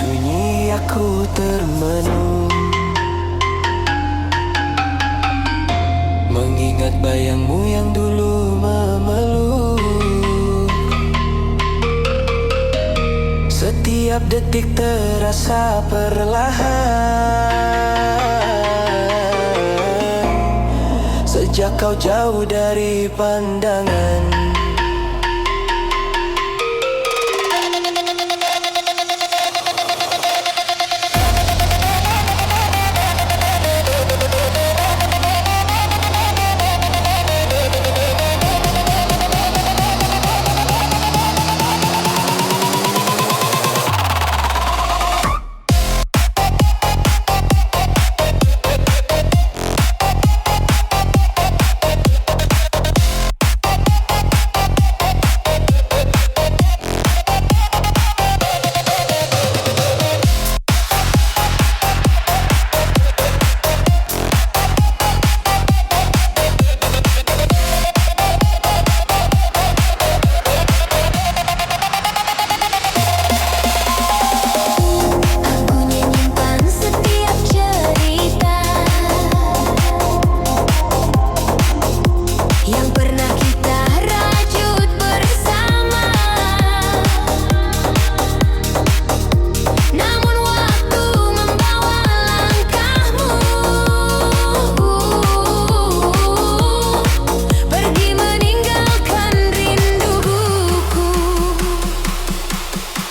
Sunyi aku termenung, mengingat bayangmu yang dulu memeluk. Setiap detik terasa perlahan, sejak kau jauh dari pandangan.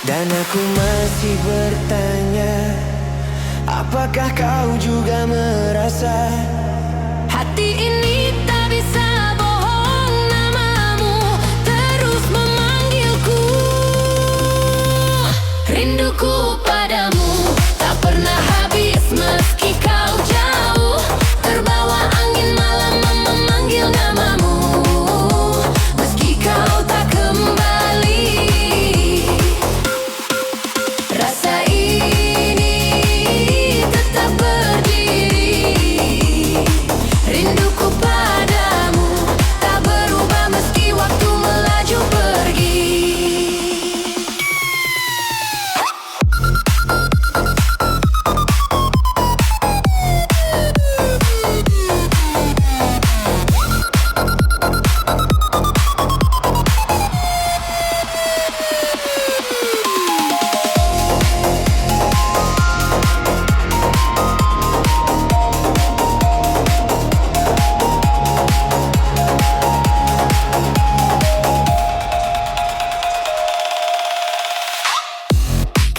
Dan aku masih bertanya, apakah kau juga merasa hati ini tak bisa bohong, namamu terus memanggilku. Rinduku padamu tak pernah habis meski kau jauh. Terbawa angin malam memanggil namamu, meski kau tak kembali. Rasa ini tetap berdiri. Rinduku padamu tak berubah meski waktu melaju pergi.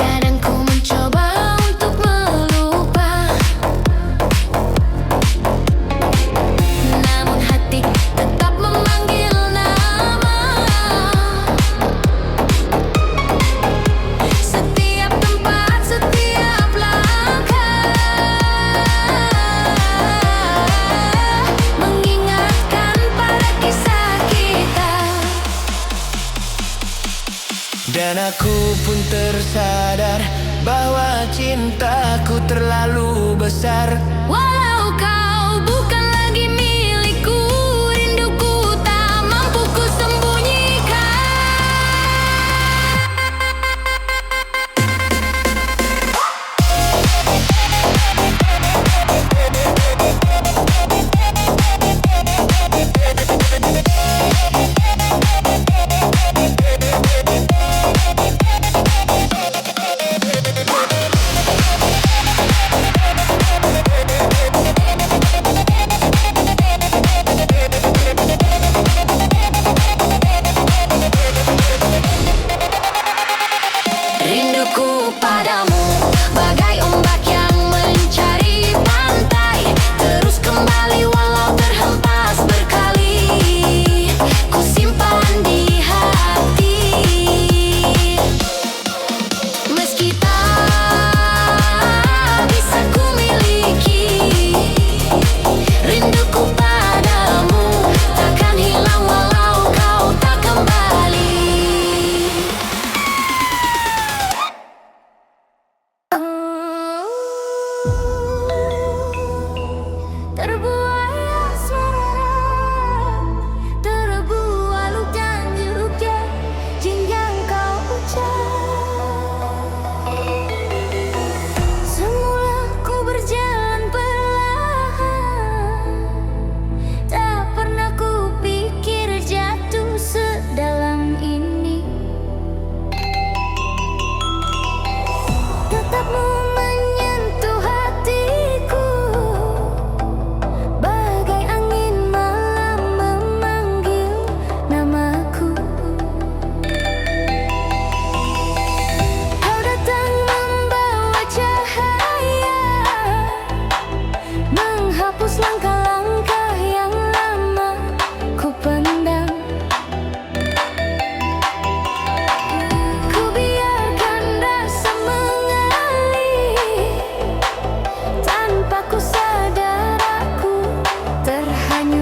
Kadang ku mencoba untuk melupa, namun hati tetap memanggil nama. Setiap tempat, setiap langkah mengingatkan pada kisah kita. Dan aku pun tersadar bahwa cintaku terlalu besar. Walau kau bukan lagi milikku, rinduku tak mampu ku sembunyikan.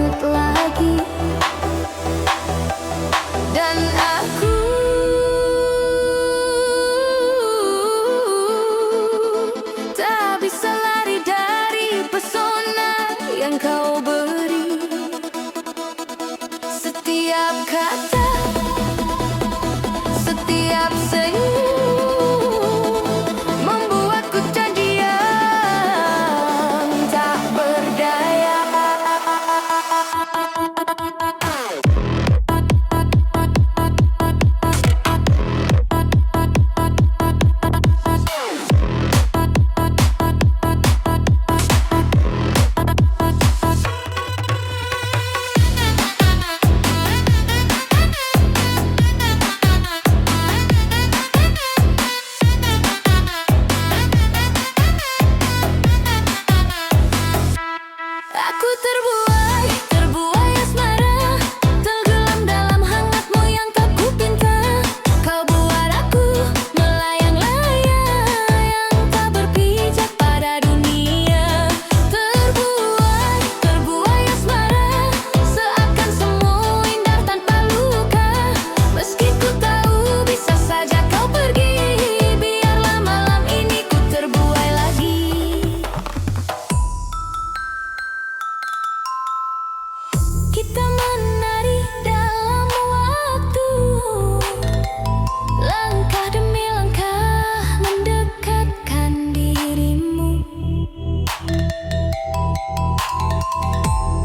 takut lagi. Dan aku tak bisa lari dari pesona yang kau beri. Setiap kata, setiap senyum membuatku jadi yang tak berdaya. Aku terbuai asmara, tenggelam dalam hangatmu yang tak kupinta. Kau buat aku melayang-layang yang tak berpijak pada dunia. Terbuai asmara, seakan semua indah tanpa luka. Meski ku tahu bisa saja kau pergi, biarlah malam ini ku terbuai lagi. Kita menari dalam waktu, langkah demi langkah mendekatkan dirimu.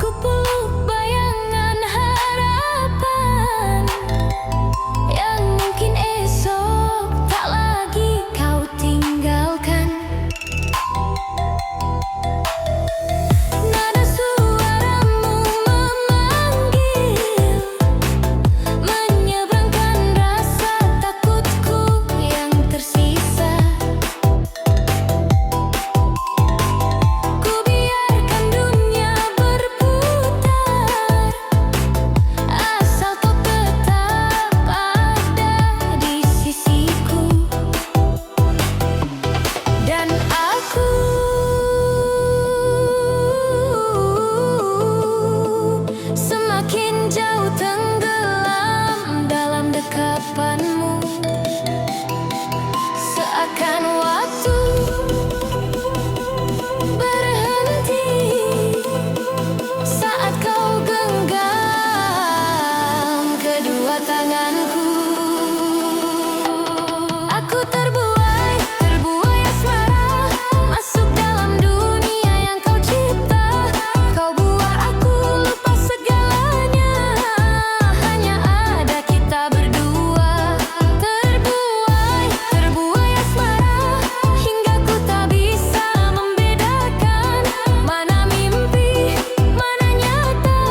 Ku peluk bayangan harapan yang mungkin esok tak lagi kau tinggalkan. Nada suaramu memanggil, menyeberangkan rasa takutku yang tersisa. Ku biarkan dunia berputar, asal kau tetap ada di sisiku. Dan aku semakin jauh tenggelam dalam dekapanmu. Seakan waktu berhenti saat kau genggam kedua tanganku. Aku terbuai asmara, masuk dalam dunia yang kau cipta. Kau buat aku lupa segalanya, hanya ada kita berdua. Terbuai asmara, hingga ku tak bisa membedakan mana mimpi, mana nyata.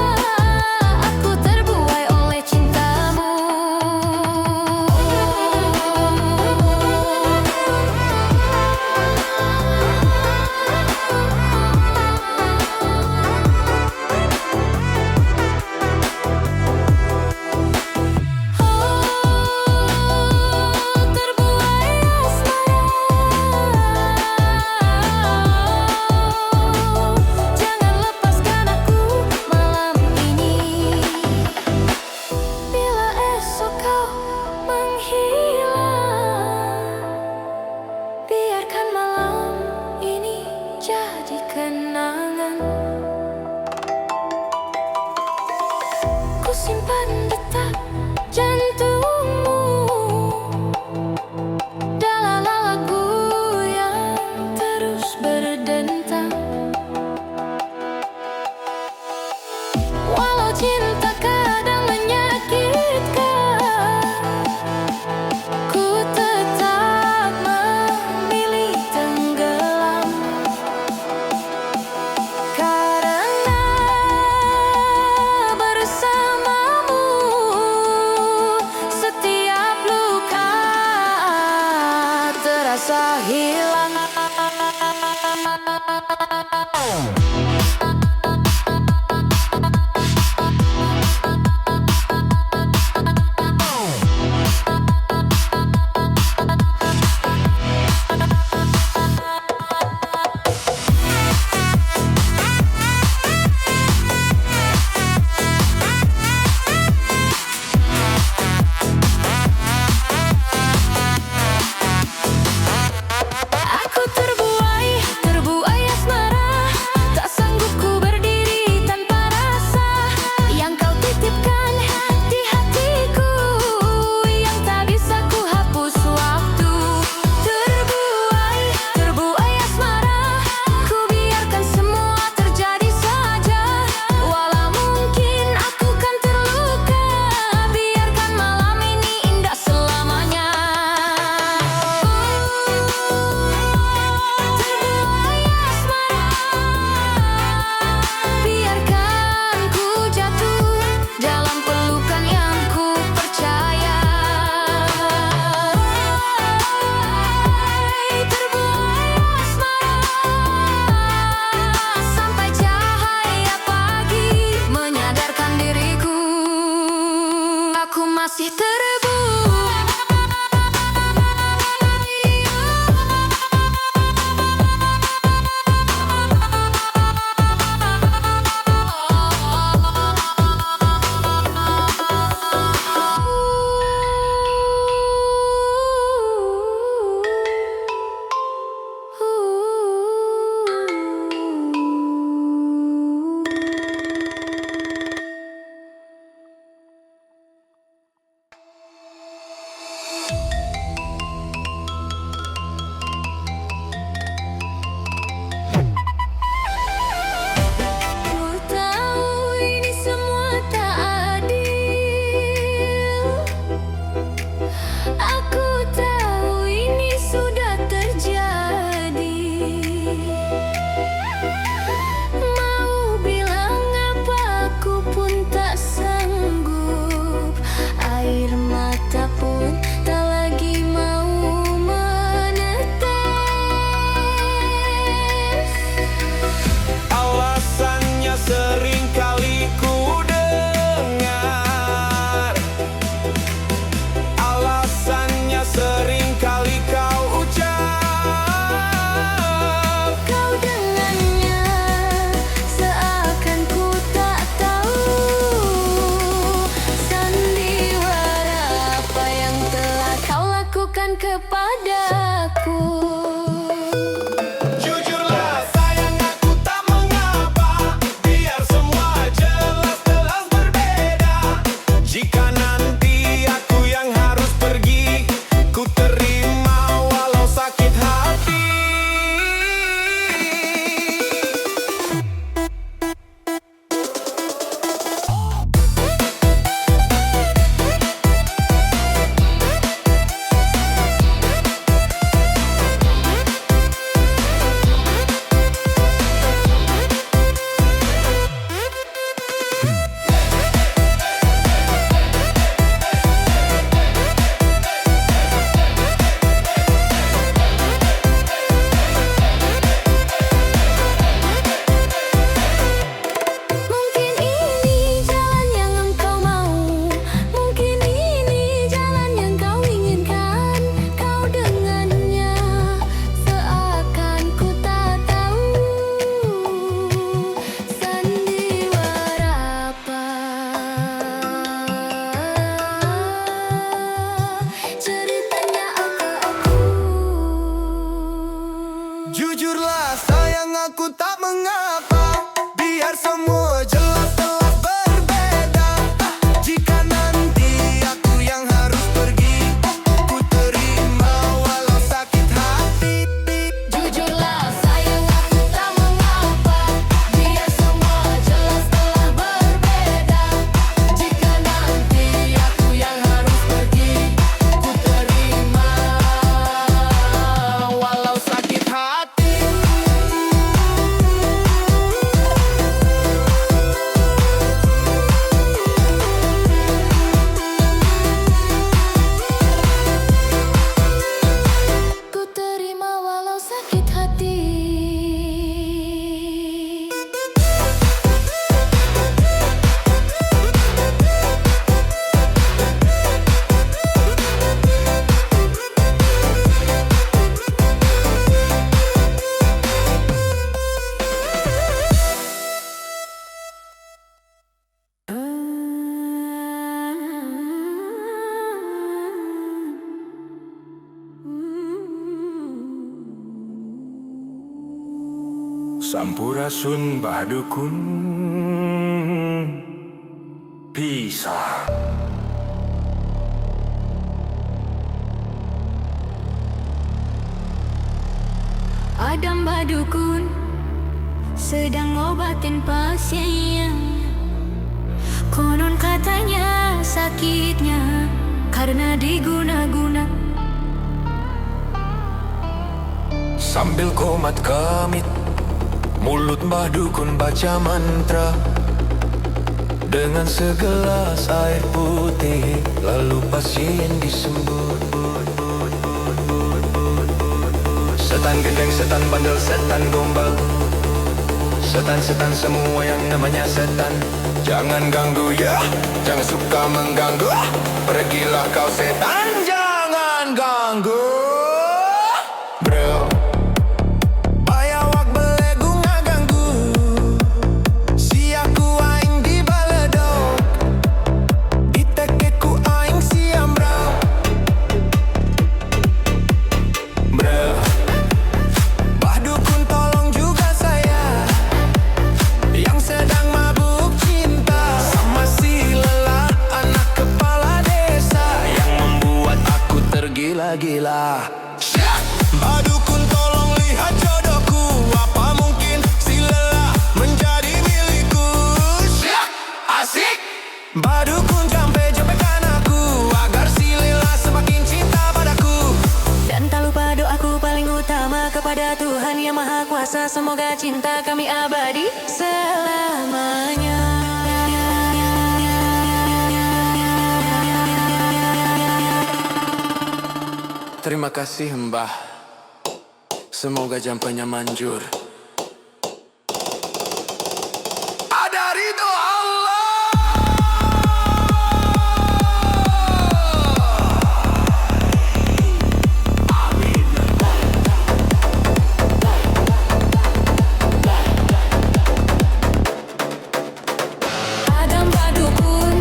Aku terbuai oleh cintamu. Terbuai asmara, jangan lepaskan aku malam ini. Bila esok kau menghilang, biarkan malam ini jadi kenangan. Ku simpan detak jantungmu dalam lagu yang terus berdentang. Walau cinta kadang menyakitkan, ku tetap memilih tenggelam. Karena bersamamu masih terebu. Ku tahu ini semua tak adil. Aku tahu ini sudah terjadi. Mau bilang apa aku pun tak sanggup. Air mata pun tak lagi mau menetes. Alasannya sering kali ku dengar, alasannya sering kali kau ucap. Kau dengannya seakan ku tak tahu sandiwara apa yang telah kau lakukan kepadaku. Jujurlah sayang, aku tak mengapa, biar semua jelas-jelas berbeda. Jika nanti aku yang harus pergi, ku terima walau sakit hati. Mungkin ini jalan yang engkau mau, mungkin ini jalan yang kau inginkan. Kau dengannya seakan ku tak tahu sandiwara apa ceritanya aku. Jujurlah sayang, aku tak mengapa, biar semua jelas-jelas berbeda. Jika nanti aku yang harus pergi, ku terima walau sakit hati. Jujurlah sayang, aku tak mengapa, biar semua jelas telah berbeda. Jika nanti aku yang harus pergi, ku terima Walau sakit hati. ku terima walau sakit hati. Sampurasun Badukun pisah. Adam Badukun sedang ngobatin pasien. Konon katanya sakitnya karena diguna-guna. Sambil komat kamit, mulut Mbah Dukun baca mantra. Dengan segelas air putih, lalu pasien disembur. Setan gendeng, setan bandel, setan gombal, setan-setan semua yang namanya setan. Jangan ganggu ya, jangan suka mengganggu. Pergilah kau setan, jangan ganggu. Bro, bayawak belegu ngaganggu. Si aku aing di baledog, di tekeku aing siam bro. Bro, bah dukun tolong juga saya yang sedang mabuk cinta sama si lelah anak kepala desa yang membuat aku tergila-gila. Bah dukun tolong lihat jodohku, apa mungkin si lelah menjadi milikku? Asik. Bah dukun jampe-jampekan aku agar si lelah semakin cinta padaku. Dan tak lupa doaku paling utama kepada Tuhan Yang Maha Kuasa. Semoga cinta kami abadi selamanya. Terima kasih Mbah. Semoga jampanya manjur. Ada ridho Allah. Adam Pak Dukun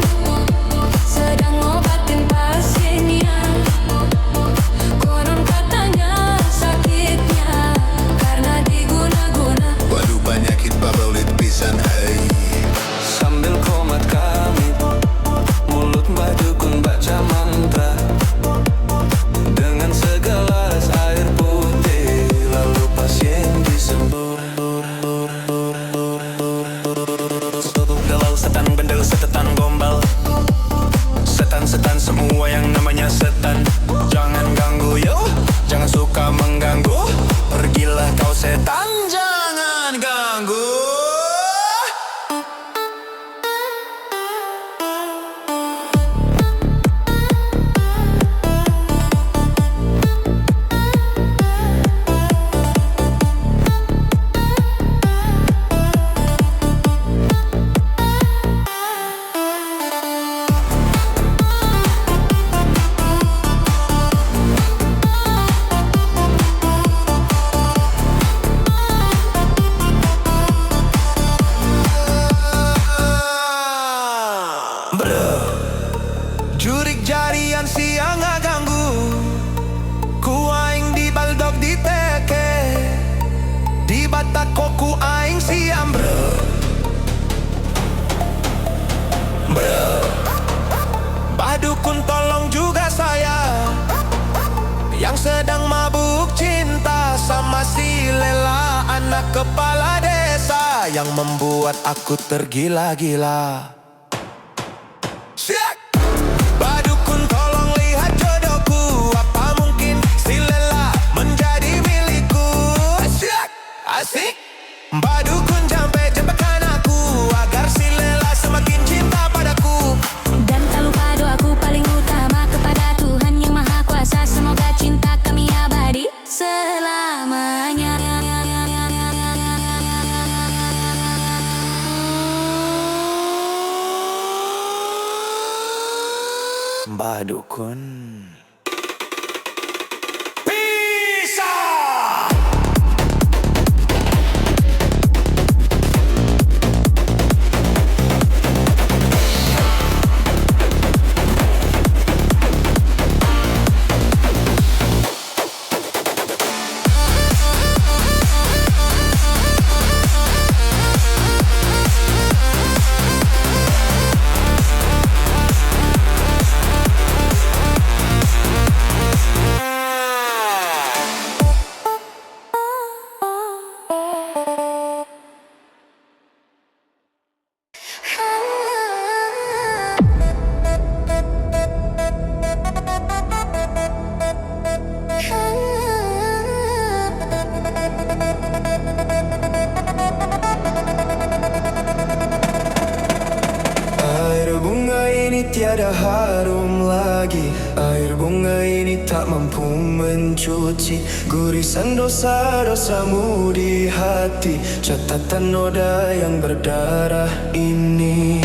sedang ngobatin pasiennya. Konon katanya sakitnya karena diguna-guna. Waduh penyakit babelit pisan hai. Sambil komat kami, mulut Mbah Dukun baca mantra dengan segelas air putih, lalu pasien disembur. Galau setan bendel setetan gombal, setan-setan semua yang namanya setan. Jangan ganggu yo, jangan suka mengganggu. Pergilah kau setan, jangan ganggu. Jurik jarian siang ngaganggu, ku aing di baldog di teke, di batako ku aing siam bro. Bro, Bah Dukun tolong juga saya yang sedang mabuk cinta sama si lelah anak kepala desa yang membuat aku tergila-gila. Bah Dukun tolong lihat jodohku, apa mungkin si lelah menjadi milikku? Asik. Bah Dukun jampe-jampekan aku agar si lelah semakin cinta padaku. Dan tak lupa doaku paling utama kepada Tuhan Yang Maha Kuasa. Semoga cinta kami abadi selamanya. Mbah Dukun. tiada harum lagi. Air bunga ini tak mampu mencuci gurisan dosa-dosamu di hati. Catatan noda yang berdarah ini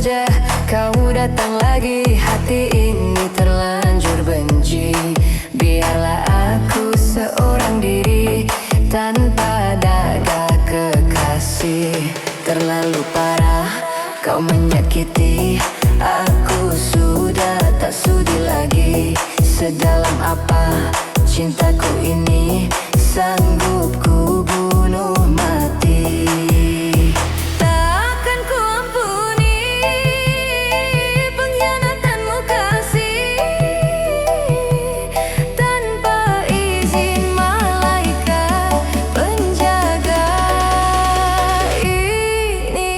saja kau datang lagi, hati ini terlanjur benci. Biarlah aku seorang diri tanpa ada kekasih. Terlalu parah kau menyakiti aku, sudah tak sudi lagi. Sedalam apa cintaku ini, sanggup ku bunuh mati. Takkan ku ampuni pengkhianatanmu kasih. Tanpa izin malaikat penjaga ini.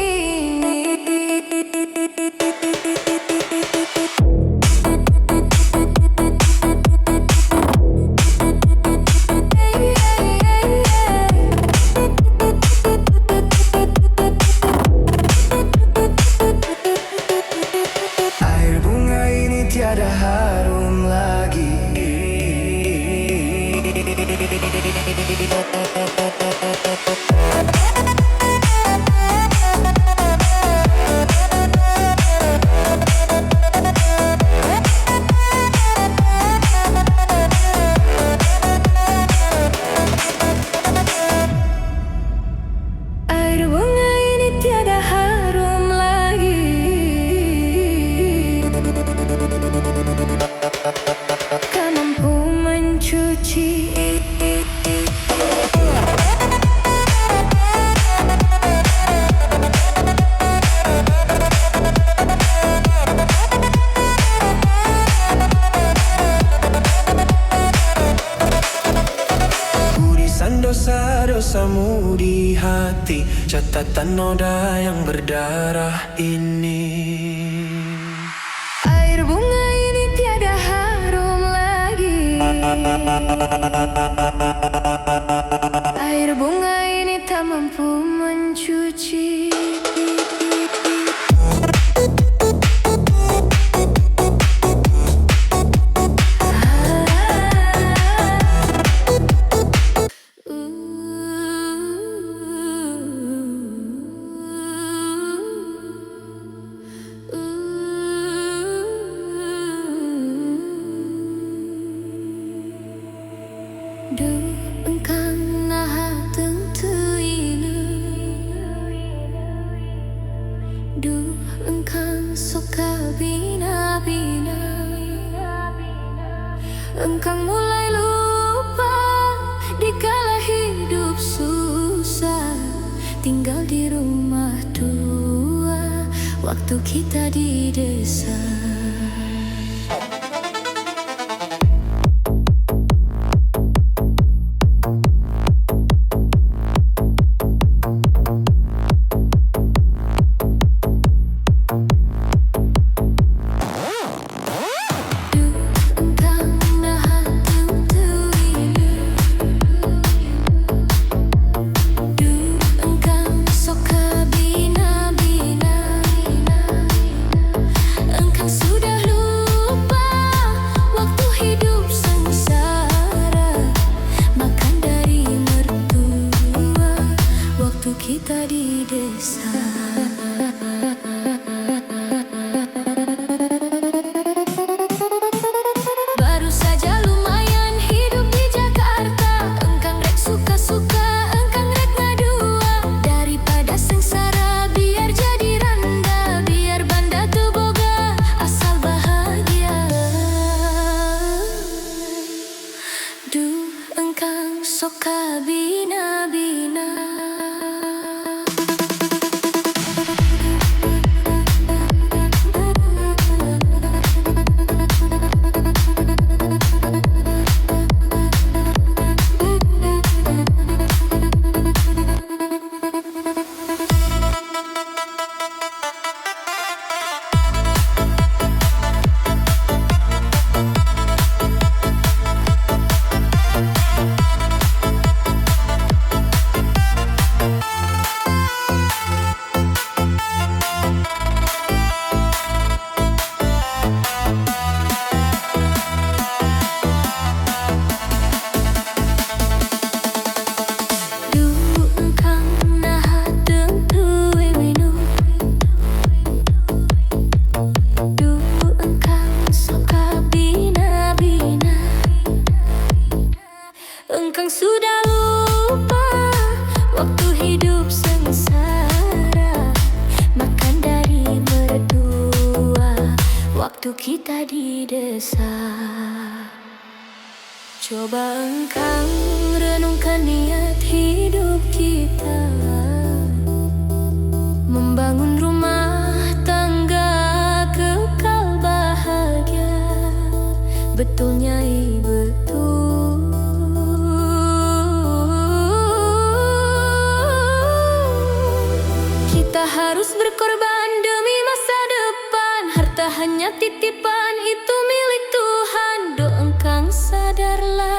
Air bunga ini tiada harum lagi. Air bunga ini tiada harum lagi. Kau mampu mencuci. Tulisan dosa-dosamu di hati, catatan noda yang berdarah ini. Air bunga ini tiada harum lagi. Air bunga ini tak mampu mencuci. Du engkang naha tentu ini. Du engkang soka bina-bina. Engkang mulai lupa dikala hidup susah, tinggal di rumah tua waktu kita di desa. Kita di desa. Baru saja lumayan hidup di Jakarta. Engkang rek suka-suka, engkang rek ngadua. Daripada sengsara biar jadi randa, biar banda tu boga asal bahagia. Du engkang soka bina-bina. kita di desa. Coba engkau renungkan niat hidup kita, membangun rumah tangga kekal bahagia. Betul Nyai, betul. Kita harus berkorban demi masa depan. Harta hanya titipan, itu milik Tuhan. Do engkang sadarlah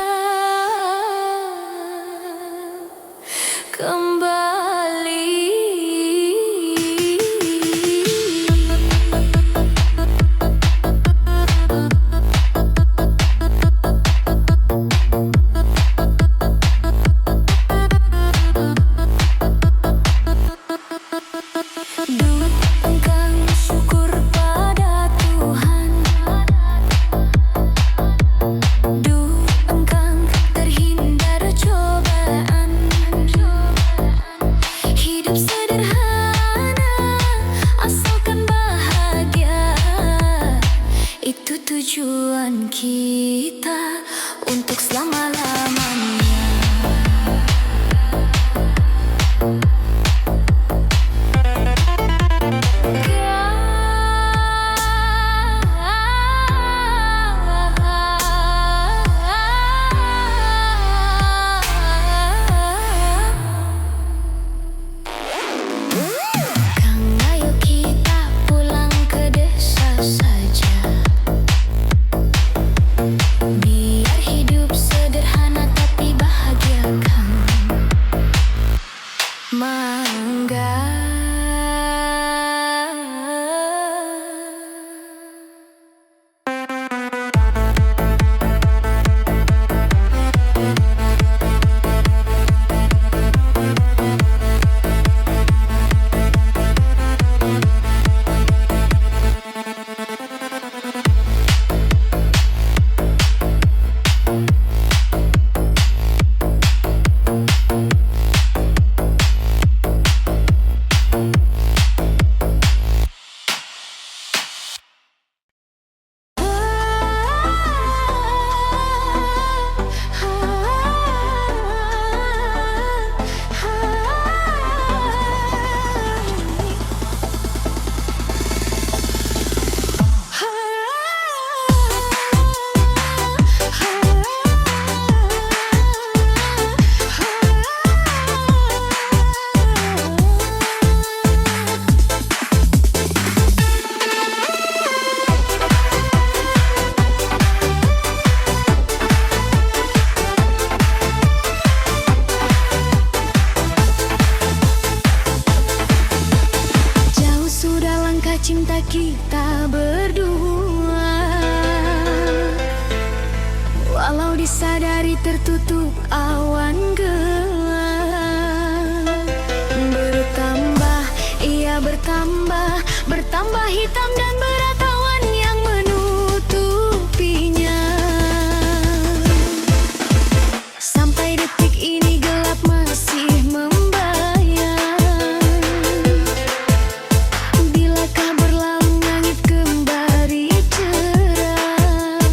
kembali. Duh, engkang syukur pada Tuhan. Duh, engkang terhindar cobaan. Hidup sederhana, asalkan bahagia. Itu tujuan kita untuk selama-lamanya. Kang, ayo kita pulang ke desa saja. Biar hidup sederhana tapi bahagia, Kang. Mangga. Jauh sudah langkah cinta kita berdua, walau disadari tertutup awan gelap. Bertambah, ia bertambah, bertambah hitam dan berat awan yang menutupinya. Sampai detik ini gelap masih membayang. Bilakah berlalu langit kembali cerah?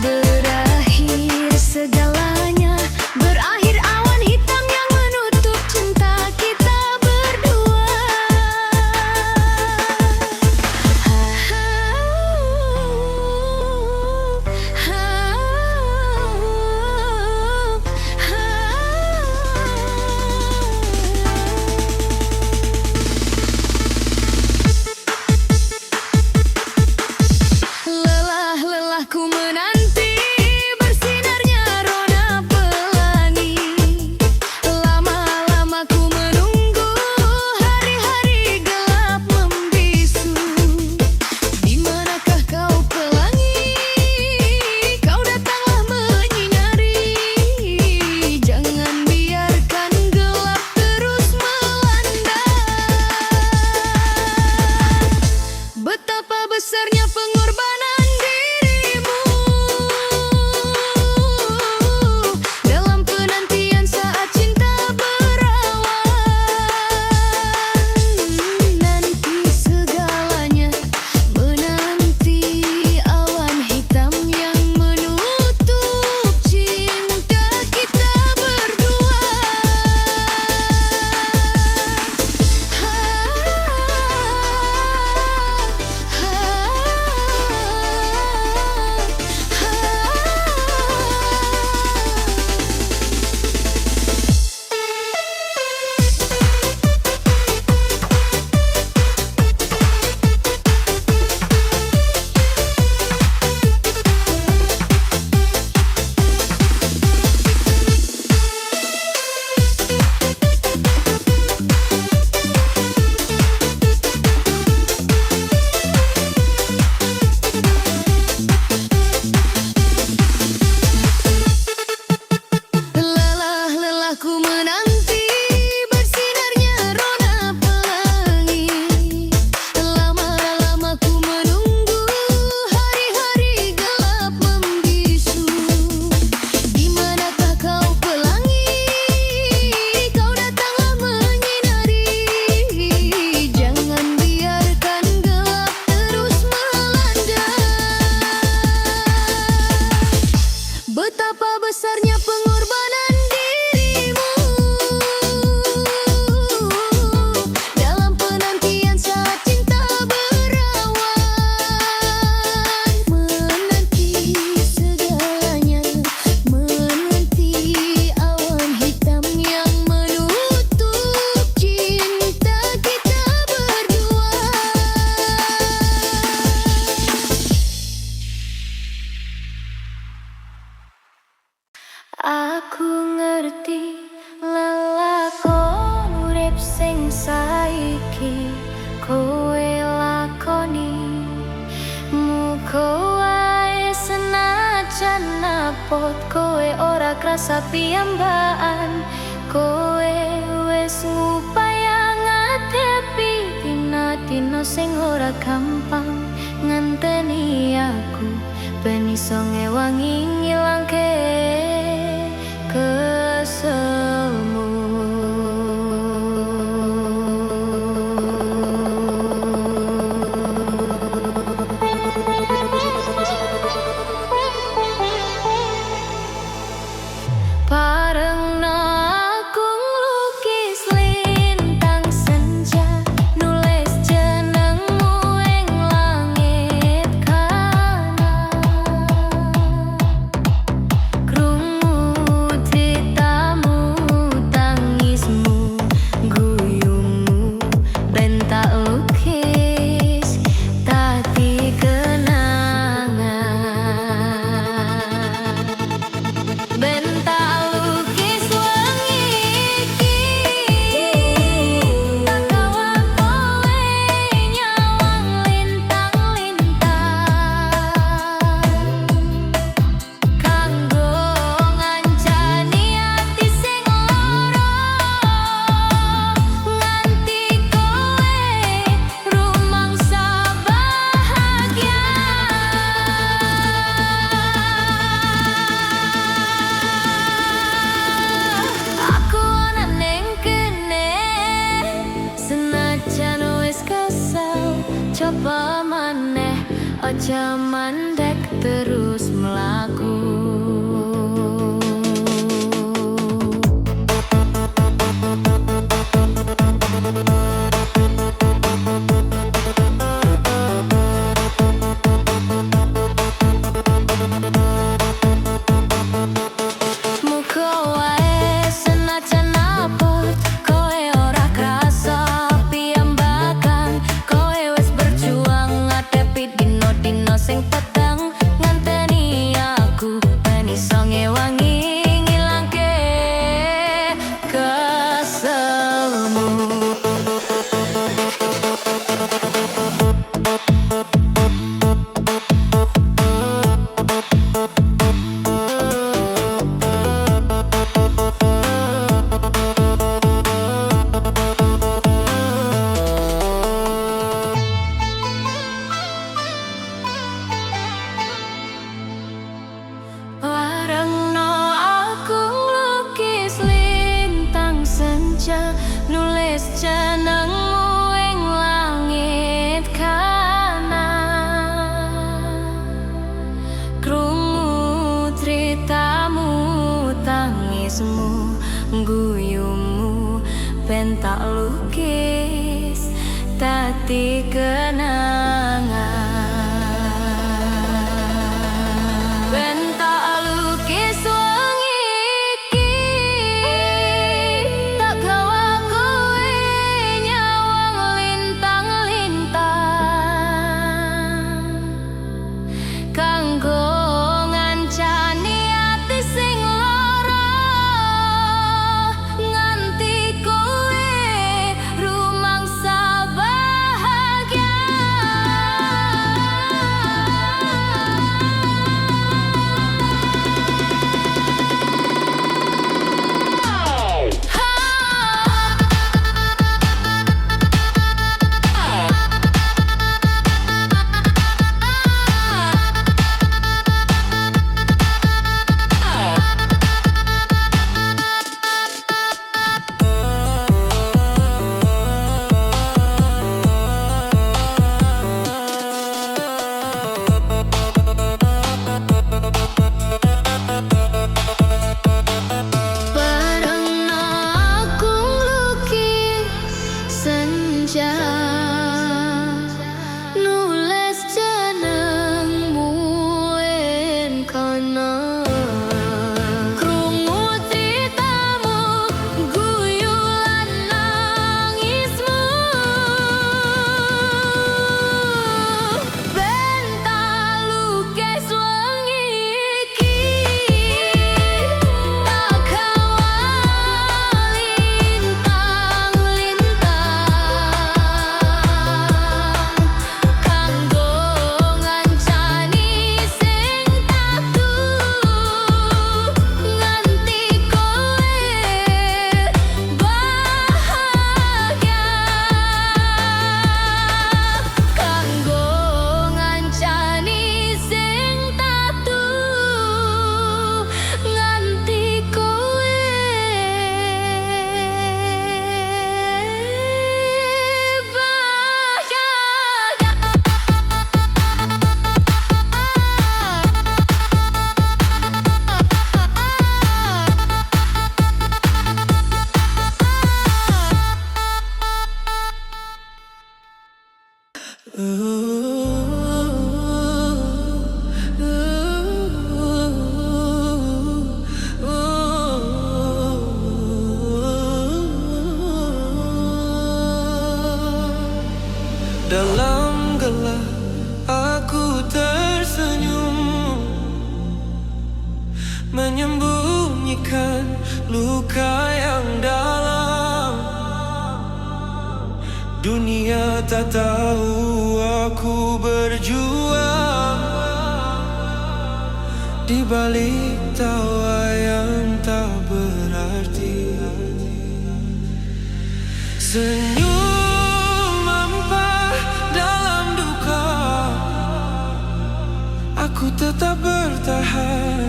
Berakhir segalanya, berakhir awan hitam yang menutup cinta kita berdua. saiki kowe lakoni. Muga wae senajan napot kowe ora krasa piyambakan. Kowe wis ngupaya ngadepi dina-dina sing ora gampang. Ngenteni aku ben iso ngewangi ngilangke keselmu. Parengno aku nglukis lintang senja, nulis jenengmu ing langit kana. Krungu ceritamu, tangismu, guyumu, ben tak lukis dadi kenangan. Ben tak lukis wengi iki, tak gawa kowe nyawang lintang-lintang. Kanggo ngancani ati sing lara, nganti kowe rumangsa bahagia. Aku ana ning kene, senajan wis kesel, coba maneh aja mandek terus mlaku. Muga wae senajan napot kowe ora krasa piyambakan. Kowe wis berjuang ngadepi dina-dina sing peteng. Ngenteni aku ben iso ngewangi ngilangke keselmu. Parengno aku nglukis lintang senja, nulis jenengmu ing langit kana. Krungu ceritamu, tangismu, guyumu, ben tak lukis dadi kenangan. Ben tak lukis wengi iki, tak gawa kowe nyawang lintang-lintang. Kanggo ngancani ati sing lara, nganti kowe rumangsa bahagia. Parengno aku nglukis senja, nulis jenengmu ing kana. Krungu ceritamu, guyu lan nangismu, ben tak lukis wengi iki, tak gawa lintang-lintang. Dalam gelap aku tersenyum, menyembunyikan luka yang dalam. Dunia tak tahu aku berjuang di balik tawa yang tak berarti. Senyum mempah dalam duka, aku tetap bertahan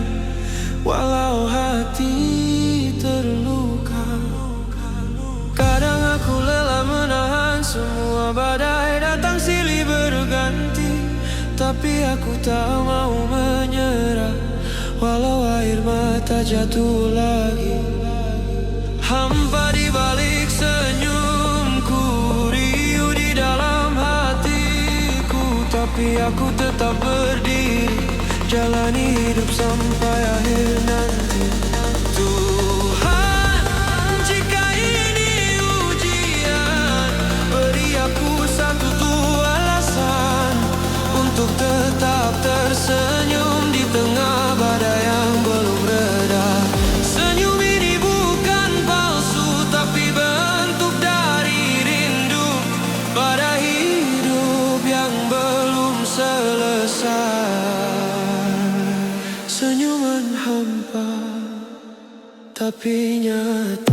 walau hati terluka. Kadang aku lelah menahan semua badai datang silih berganti, tapi aku tak mau menyerah walau air mata jatuh lagi. Hampa di balik senyumku, riuh di dalam hatiku, tapi aku tetap berdiri, jalani hidup sampai akhir nanti. Tuhan, jika ini ujian, beri aku satu alasan untuk tetap tersenyum di tengah badai yang belum reda. Senyum ini bukan palsu, tapi bentuk dari rindu pada hidup yang belum selesai. Senyuman hampa tapi nyata.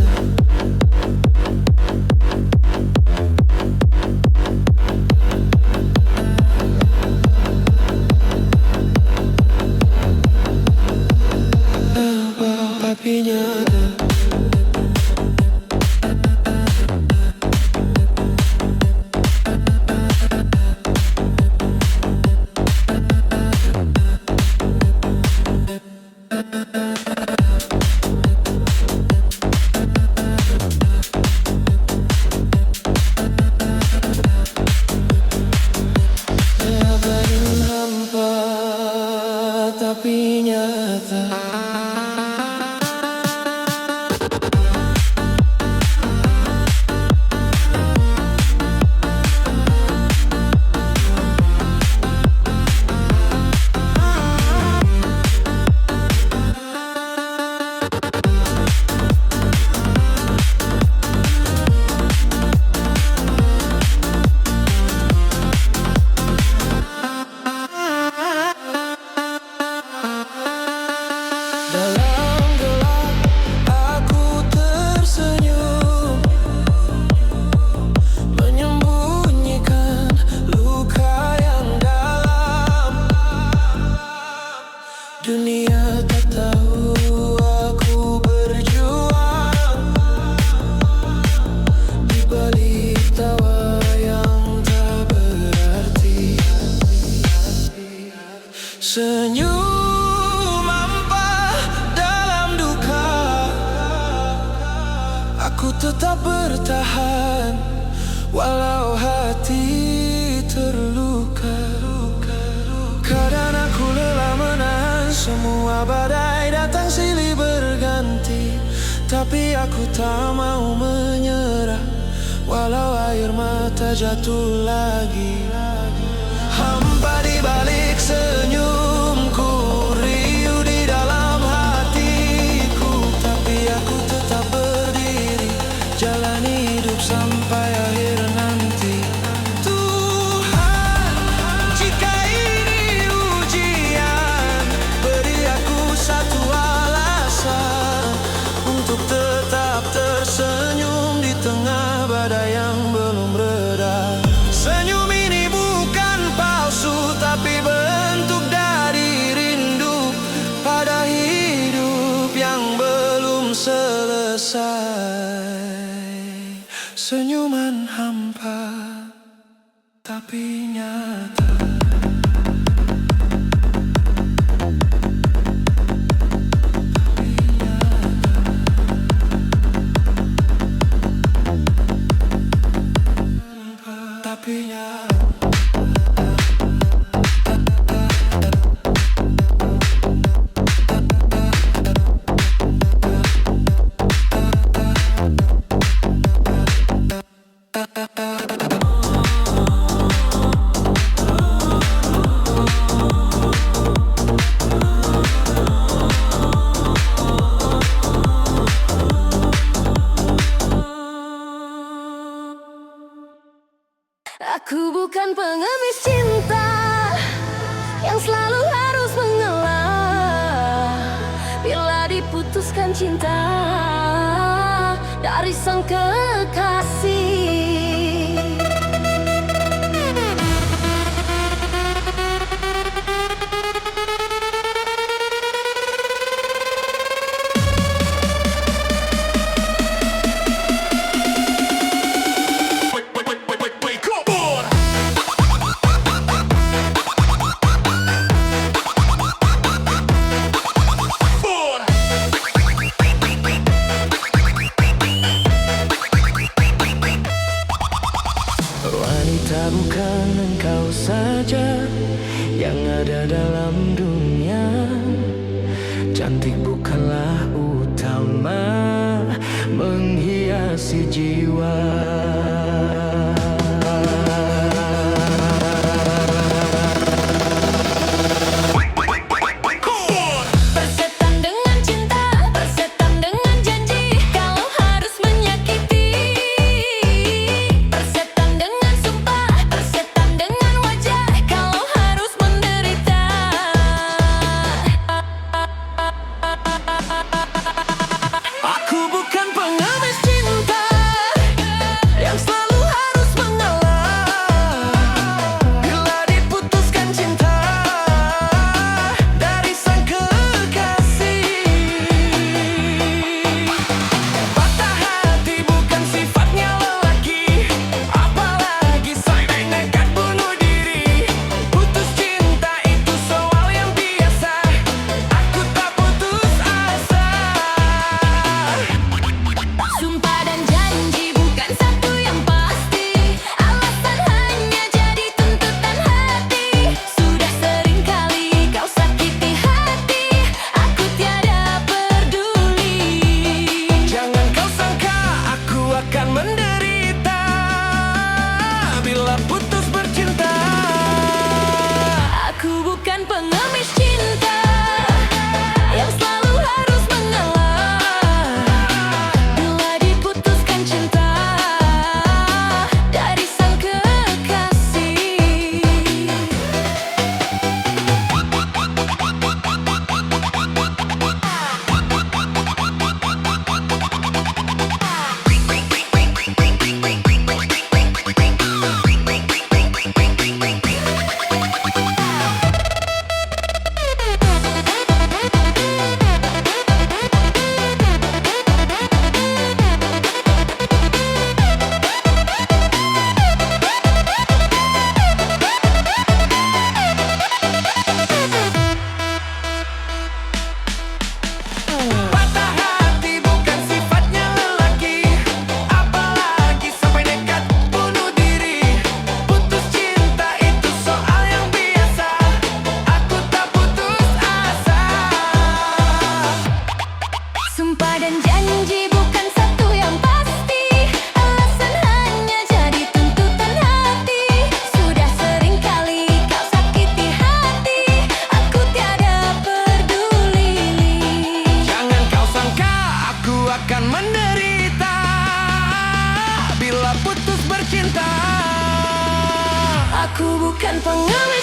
Tapi nyata. Hampa tapi nyata. Dalam gelap aku tersenyum, menyembunyikan luka yang dalam. Dunia tak tahu aku berjuang di balik tawa yang tak berarti. Senyum aku tetap bertahan walau hati terluka. Kadang aku lelah menahan semua badai datang silih berganti, tapi aku tak mau menyerah walau air mata jatuh lagi. Hampa di balik senyumku, riuh di dalam hatiku, tapi aku tetap berdiri, jalani hidup sampai akhir nanti. Tuhan, jika ini ujian, beri aku satu alasan untuk tetap tersenyum di tengah badai yang belum reda. Senyum ini bukan palsu, tapi bentuk dari rindu pada hidup yang belum selesai. Senyuman hampa tapi nyata. Tapi nyata. Aku bukan pengemis cinta yang selalu harus mengalah bila diputuskan cinta dari sang kekasih. Wanita bukan engkau saja yang ada dalam dunia. Cantik bukanlah utama menghiasi jiwa. Persetan dengan cinta, persetan dengan janji, kalau harus menyakiti. Persetan dengan sumpah, persetan dengan wajah, kalau harus menderita. Aku bukan pengemis cinta yang selalu harus mengalah bila diputuskan cinta dari sang kekasih. Patah hati bukan sifatnya lelaki, apalagi sampai nekat bunuh diri. Putus cinta itu soal yang biasa, aku tak putus asa. Sumpah dan janji bukan satu yang pasti, alasan hanya jadi tuntutan hati. Sudah sering kali kau sakiti hati, aku tiada peduli. Jangan kau sangka aku akan menderita bila putus bercinta. Aku bukan pengemis cinta yang selalu harus mengalah bila diputuskan cinta dari sang kekasih. Patah hati bukan sifatnya lelaki, apalagi sampai nekat bunuh diri. Putus cinta itu soal yang biasa, aku tak putus asa. Sumpah dan janji bukan satu yang pasti, alasan hanya jadi tuntutan hati. Sudah sering kali kau sakiti hati, aku tiada peduli. Jangan kau sangka aku akan menderita bila putus bercinta. Aku bukan pengemis